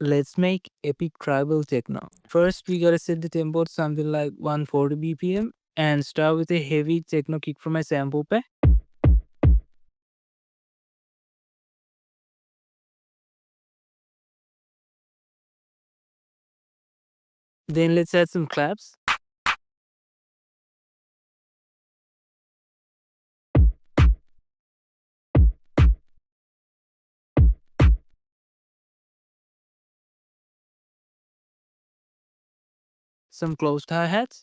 Let's make Epic Tribal Techno. First, we gotta set the tempo to something like 140 BPM and start with a heavy techno kick from my sample pack. Then let's add some claps. Some closed hi-hats.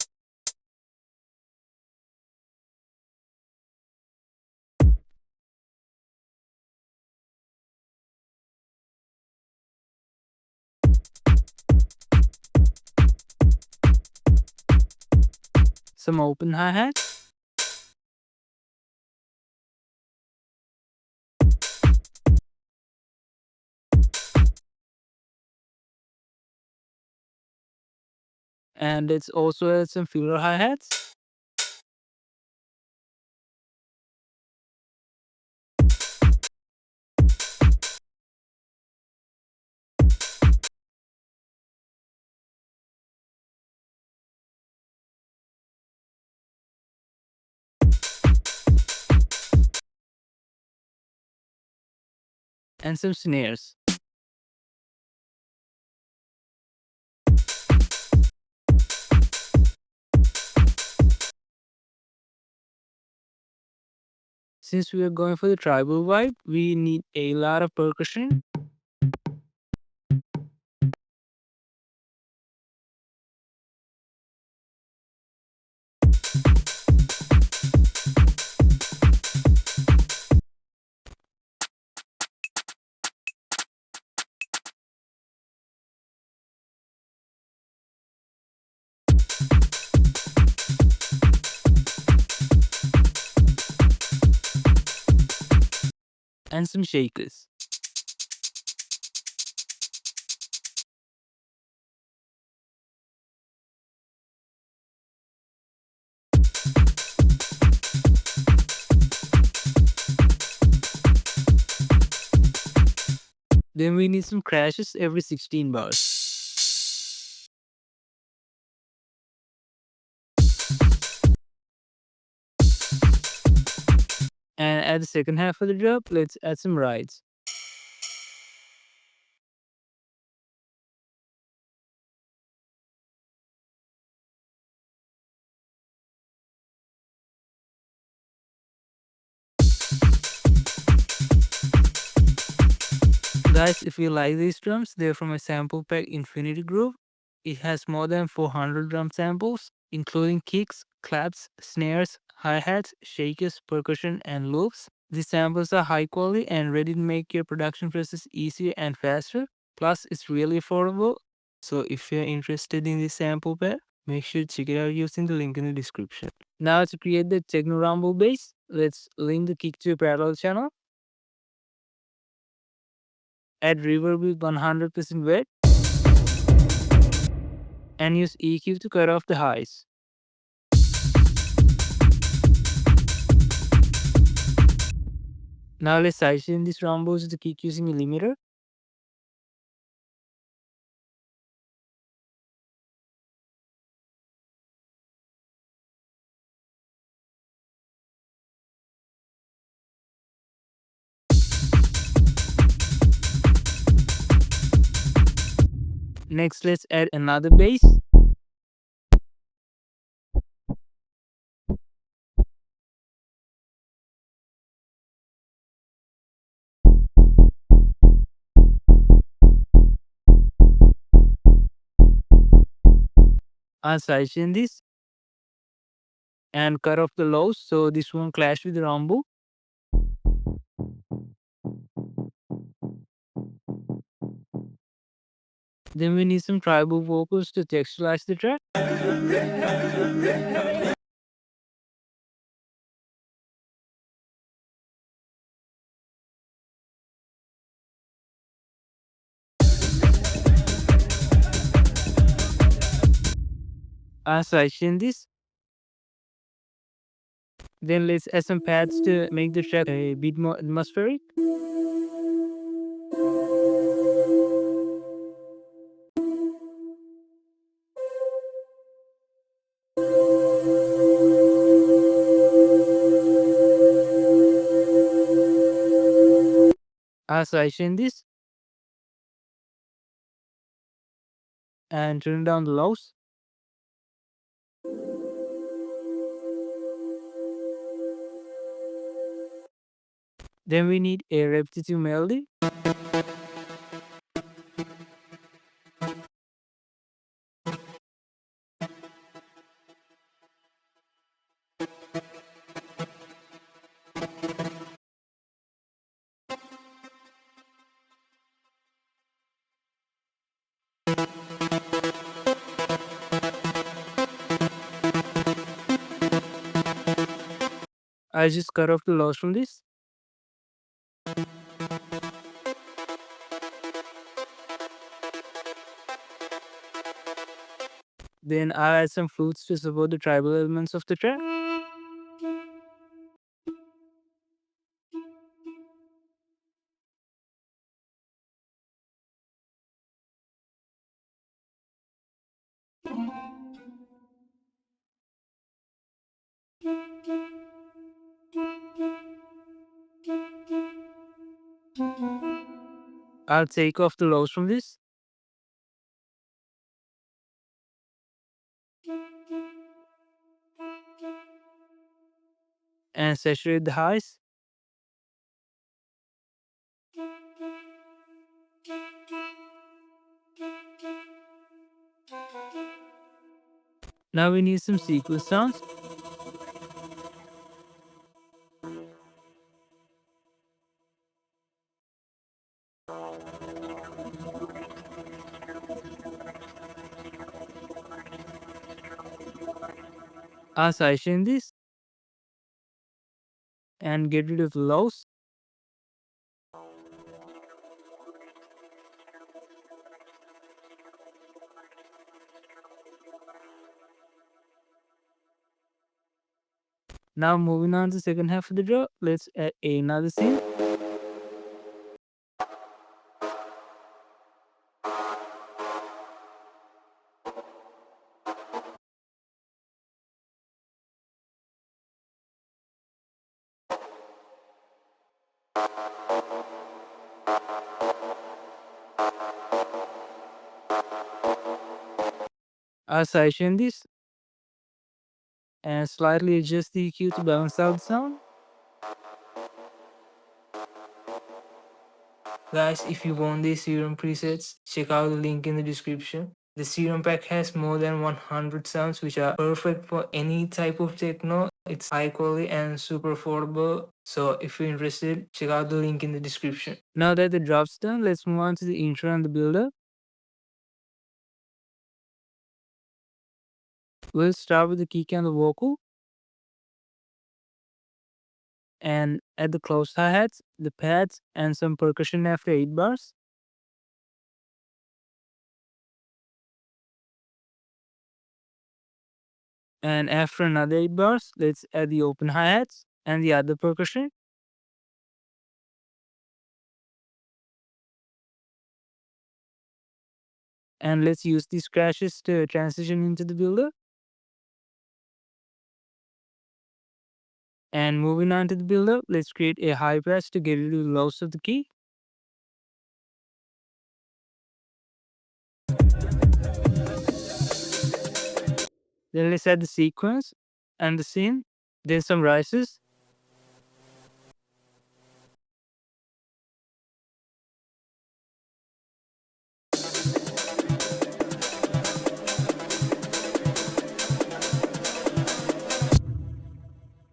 Some open hi-hats. And let's also add some filler hi-hats. And some snares. Since we are going for the tribal vibe, we need a lot of percussion. And some shakers. Then we need some crashes every 16 bars. And at the second half of the drop, let's add some rides. Guys, if you like these drums, they're from a sample pack Infinity Groove. It has more than 400 drum samples, including kicks, claps, snares, hi-hats, shakers, percussion, and loops. These samples are high quality and ready to make your production process easier and faster. Plus, it's really affordable. So if you're interested in this sample pack, make sure to check it out using the link in the description. Now to create the Techno Rumble bass, let's link the kick to a parallel channel. Add reverb with 100% weight and use EQ to cut off the highs. Now let's sidechain these rumbos with the kick using a limiter. Next, let's add another bass. I'll sidechain this and cut off the lows so this won't clash with the rumble. Then we need some tribal vocals to texturize the track. I'll sidechain this. Then let's add some pads to make the track a bit more atmospheric. I'll sidechain this and turn down the lows. Then we need a repetitive melody. I just cut off the lows from this. Then I'll add some flutes to support the tribal elements of the track. I'll take off the lows from this. And saturate the highs. Now we need some sequence sounds. I'll sidechain this and get rid of the lows. Now moving on to the second half of the draw, let's add another scene. I'll sidechain this and slightly adjust the EQ to balance out the sound. Guys, if you want these Serum presets, check out the link in the description. The Serum pack has more than 100 sounds which are perfect for any type of techno. It's high quality and super affordable. So if you're interested, check out the link in the description. Now that the drop's done, let's move on to the intro and the build-up. We'll start with the kick and the vocal. And add the closed hi-hats, the pads, and some percussion after 8 bars. And after another 8 bars, let's add the open hi-hats and the other percussion. And let's use these crashes to transition into the builder. And moving on to the builder, let's create a high pass to get rid of the lows of the key. Then let's add the sequence and the scene, then some rises.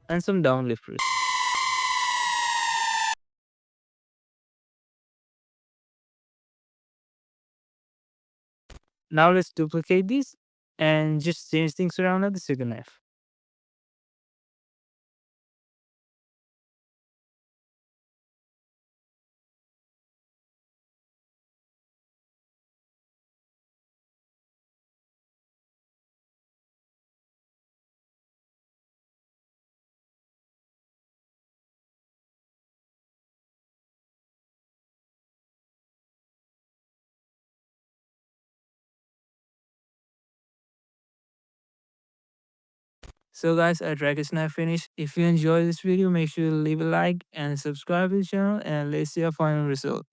And some downlifters. Now let's duplicate these and just change things around at the second half. So guys, our track is now finished. If you enjoyed this video, make sure to leave a like and subscribe to the channel, and let's see our final result.